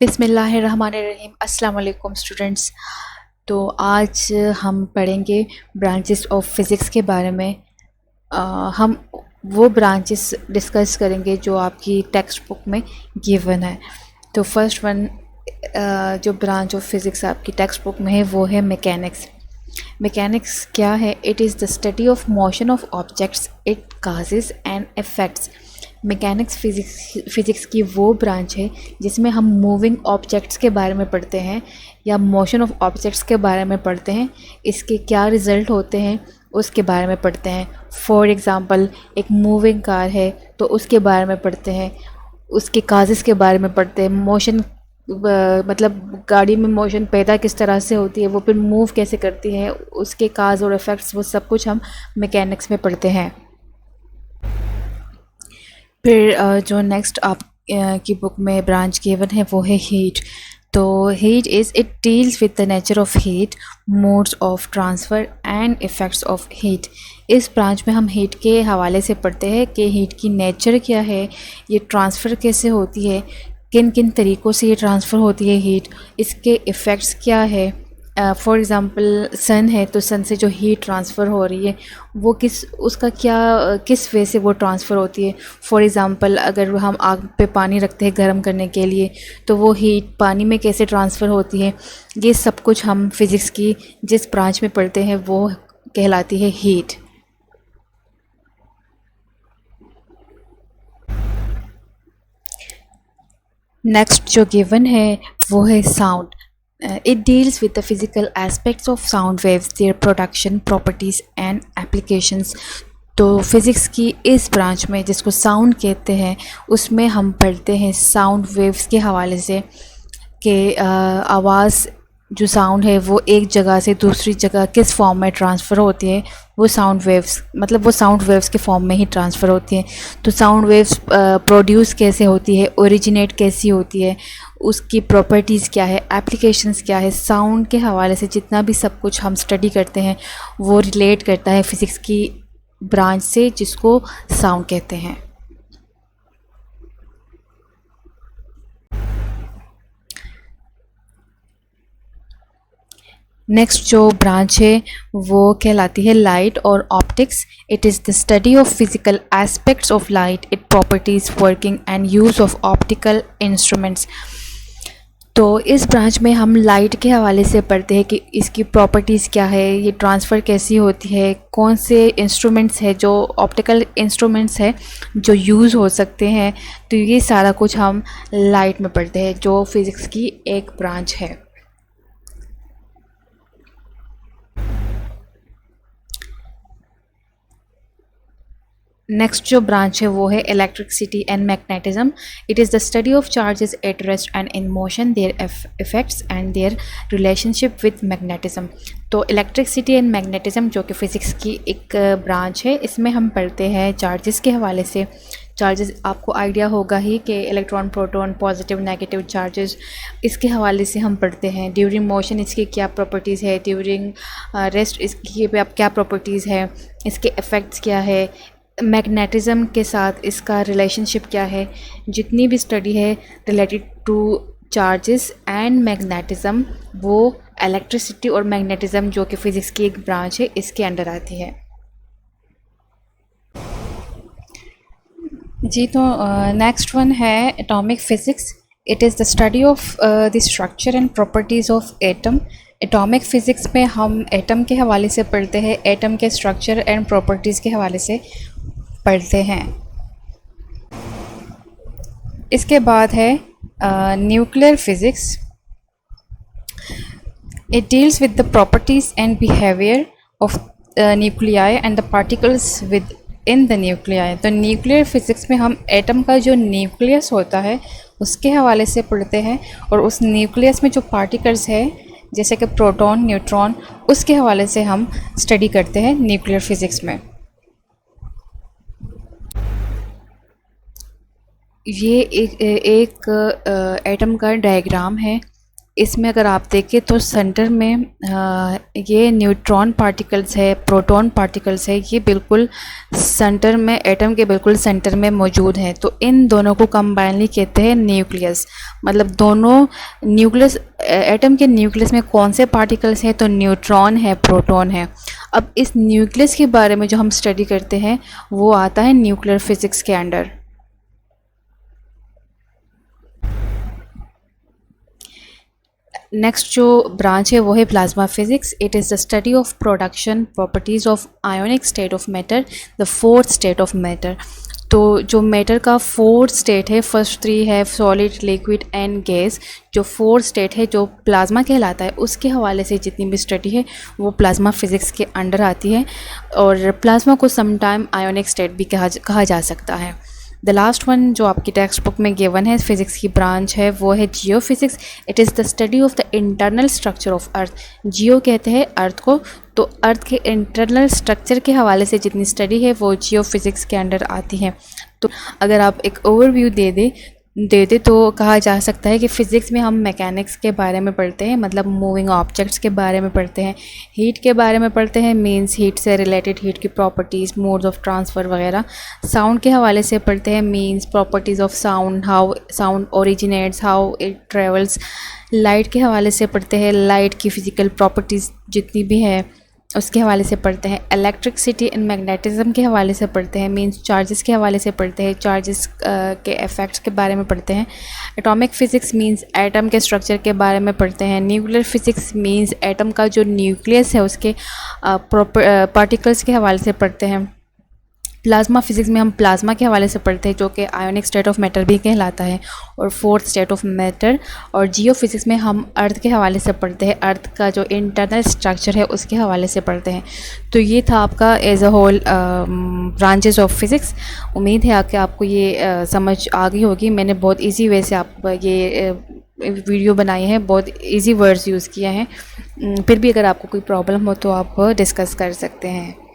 बिस्मिल्लाहिर्रहमानिर्रहीम। अस्सलाम वालेकुम स्टूडेंट्स। तो आज हम पढ़ेंगे ब्रांचेस ऑफ फ़िज़िक्स के बारे में। हम वो ब्रांचेस डिस्कस करेंगे जो आपकी टेक्स्ट बुक में गिवन है। तो फर्स्ट वन जो ब्रांच ऑफ फ़िज़िक्स आपकी टेक्स्ट बुक में है वो है मैकेनिक्स। मैकेनिक्स क्या है? It is the study of motion of objects, it causes and effects. Mechanics physics की वो ब्रांच है जिसमें हम मूविंग ऑब्जेक्ट्स के बारे में पढ़ते हैं या मोशन ऑफ ऑब्जेक्ट्स के बारे में पढ़ते हैं, इसके क्या रिज़ल्ट होते हैं उसके बारे में पढ़ते हैं। फॉर एग्ज़ाम्पल एक मूविंग कार है तो उसके बारे में पढ़ते हैं, उसके काजेज़ के बारे में पढ़ते हैं। मोशन मतलब गाड़ी में मोशन पैदा किस तरह से होती है, वो फिर मूव कैसे करती है, उसके काज और इफ़ेक्ट्स, वो सब कुछ हम मैकेनिक्स में पढ़ते हैं। फिर जो नेक्स्ट आप की बुक में ब्रांच गिवन है वो है हीट। तो heat is it deals with the nature of heat, modes of transfer and effects of heat. इस ब्रांच में हम हीट के हवाले से पढ़ते हैं कि हीट की नेचर क्या है, ये ट्रांसफ़र कैसे होती है, किन किन तरीक़ों से ये ट्रांसफ़र होती है हीट, इसके इफ़ेक्ट्स क्या है। फॉर एग्ज़ाम्पल सन है तो सन से जो हीट ट्रांसफ़र हो रही है वो किस वे से वो ट्रांसफ़र होती है। फॉर एग्ज़ाम्पल अगर हम आग पे पानी रखते हैं गर्म करने के लिए तो वो हीट पानी में कैसे ट्रांसफ़र होती है, ये सब कुछ हम फ़िज़िक्स की जिस ब्रांच में पढ़ते हैं वो कहलाती है हीट। नेक्स्ट जो गिवन है वो है sound. It deals with the physical aspects of sound waves, their production, properties and applications। तो फिज़िक्स की इस ब्रांच में जिसको साउंड कहते हैं उसमें हम पढ़ते हैं साउंड वेव्स के हवाले से कि आवाज़ जो साउंड है वो एक जगह से दूसरी जगह किस फॉर्म में ट्रांसफ़र होती है। वो साउंड वेव्स के फॉर्म में ही ट्रांसफ़र होती हैं। तो साउंड वेव्स प्रोड्यूस कैसे होती है, ओरिजिनेट कैसी होती है, उसकी प्रॉपर्टीज़ क्या है, एप्लीकेशंस क्या है, साउंड के हवाले से जितना भी सब कुछ हम स्टडी करते हैं वो रिलेट करता है फ़िज़िक्स की ब्रांच से जिसको साउंड कहते हैं। नेक्स्ट जो ब्रांच है वो कहलाती है लाइट और optics. It is the study of physical aspects of light, it properties, working and use of optical instruments. तो इस ब्रांच में हम लाइट के हवाले से पढ़ते हैं कि इसकी प्रॉपर्टीज़ क्या है, ये ट्रांसफ़र कैसी होती है, कौन से इंस्ट्रूमेंट्स है जो ऑप्टिकल इंस्ट्रूमेंट्स है जो यूज़ हो सकते हैं। तो ये सारा कुछ हम लाइट में पढ़ते हैं जो फ़िज़िक्स की एक ब्रांच है। नेक्स्ट जो ब्रांच है वो है electricity and magnetism. It is the study of charges at rest and in motion, there effects and their relationship with magnetism. तो इलेक्ट्रिसिटी एंड मैग्नेटिज्म जो कि फ़िज़िक्स की एक ब्रांच है, इसमें हम पढ़ते हैं चार्जेस के हवाले से। चार्जेस आपको आइडिया होगा ही कि electron, proton, positive, negative charges, इसके हवाले से हम पढ़ते हैं। ड्यूरिंग मोशन इसकी क्या प्रॉपर्टीज़ है, ड्यूरिंग रेस्ट इसकी क्या प्रॉपर्टीज़ है, इसके इफ़ेक्ट्स क्या है, मैग्नेटिज़म के साथ इसका रिलेशनशिप क्या है। जितनी भी स्टडी है related two charges and magnetism वो इलेक्ट्रिसिटी और मैग्नेटिज़म जो कि फ़िज़िक्स की एक ब्रांच है इसके अंडर आती है। जी तो नेक्स्ट वन है atomic physics. It is the study of the structure and properties of atom. Atomic physics में हम एटम के हवाले से पढ़ते हैं, एटम के स्ट्रक्चर एंड प्रॉपर्टीज़ के हवाले से पढ़ते हैं। इसके बाद है nuclear physics. It deals with the properties and behaviour of nuclei and the particles with in the nuclei. तो न्यूक्लियर फ़िज़िक्स में हम एटम का जो न्यूक्लियस होता है उसके हवाले से पढ़ते हैं और उस न्यूक्लियस में जो पार्टिकल्स है जैसे कि प्रोटॉन, न्यूट्रॉन, उसके हवाले से हम स्टडी करते हैं न्यूक्लियर फ़िज़िक्स में। ये एक एटम का डायग्राम है इसमें अगर आप देखें तो सेंटर में ये न्यूट्रॉन पार्टिकल्स है, प्रोटॉन पार्टिकल्स है, ये बिल्कुल सेंटर में, एटम के बिल्कुल सेंटर में मौजूद हैं। तो इन दोनों को कंबाइनली कहते हैं न्यूक्लियस। मतलब दोनों न्यूक्लियस, एटम के न्यूक्लियस में कौन से पार्टिकल्स हैं? तो न्यूट्रॉन है, प्रोटॉन है। अब इस न्यूक्लियस के बारे में जो हम स्टडी करते हैं वो आता है न्यूक्लियर फिजिक्स के अंडर। नेक्स्ट जो ब्रांच है वो है plasma physics. It is the study of production properties of ionic state of matter, the fourth state of matter. तो जो मैटर का फोर्थ स्टेट है, फर्स्ट थ्री है सॉलिड, लिक्विड एंड गैस, जो फोर्थ स्टेट है जो प्लाज्मा कहलाता है, उसके हवाले से जितनी भी स्टडी है वो प्लाज्मा फिजिक्स के अंडर आती है। और प्लाज्मा को समटाइम आयोनिक स्टेट भी कहा जा सकता है। द लास्ट वन जो आपकी टेक्स्ट बुक में गिवन है फिज़िक्स की ब्रांच है वो है geophysics. It is the study of the internal structure of earth. Geo कहते हैं अर्थ को, तो अर्थ के इंटरनल स्ट्रक्चर के हवाले से जितनी स्टडी है वो जियो फिज़िक्स के अंडर आती है। तो अगर आप एक ओवरव्यू दे दे तो कहा जा सकता है कि फ़िज़िक्स में हम मैकेनिक्स के बारे में पढ़ते हैं, मतलब मूविंग ऑब्जेक्ट्स के बारे में पढ़ते हैं, हीट के बारे में पढ़ते हैं, मींस हीट से रिलेटेड हीट की प्रॉपर्टीज़, मोड्स ऑफ ट्रांसफ़र वगैरह। साउंड के हवाले से पढ़ते हैं, means properties of sound, how sound originates, how it travels. Light के हवाले से पढ़ते हैं, लाइट की फ़िज़िकल प्रॉपर्टीज़ जितनी भी है उसके हवाले से पढ़ते हैं। इलेक्ट्रिसिटी एंड मैग्नेटिज्म के हवाले से पढ़ते हैं, मींस चार्जेस के हवाले से पढ़ते हैं, चार्जेस के इफ़ेक्ट्स के बारे में पढ़ते हैं। एटॉमिक फ़िज़िक्स मींस एटम के स्ट्रक्चर के बारे में पढ़ते हैं। न्यूक्लियर फ़िज़िक्स मींस एटम का जो न्यूक्लियस है उसके पार्टिकल्स के हवाले से पढ़ते हैं। प्लाज्मा फिज़िक्स में हम प्लाज्मा के हवाले से पढ़ते हैं जो कि आयोनिक स्टेट ऑफ मैटर भी कहलाता है, और फोर्थ स्टेट ऑफ मैटर। और जियो फिज़िक्स में हम अर्थ के हवाले से पढ़ते हैं, अर्थ का जो इंटरनल स्ट्रक्चर है उसके हवाले से पढ़ते हैं। तो ये था आपका as a whole branches of physics. उम्मीद है कि आपको ये समझ आ गई होगी। मैंने बहुत ईजी वे से आप ये वीडियो बनाई है, बहुत इजी वर्ड्स यूज़ किया है। फिर भी अगर आपको कोई प्रॉब्लम हो तो आप डिस्कस कर सकते हैं।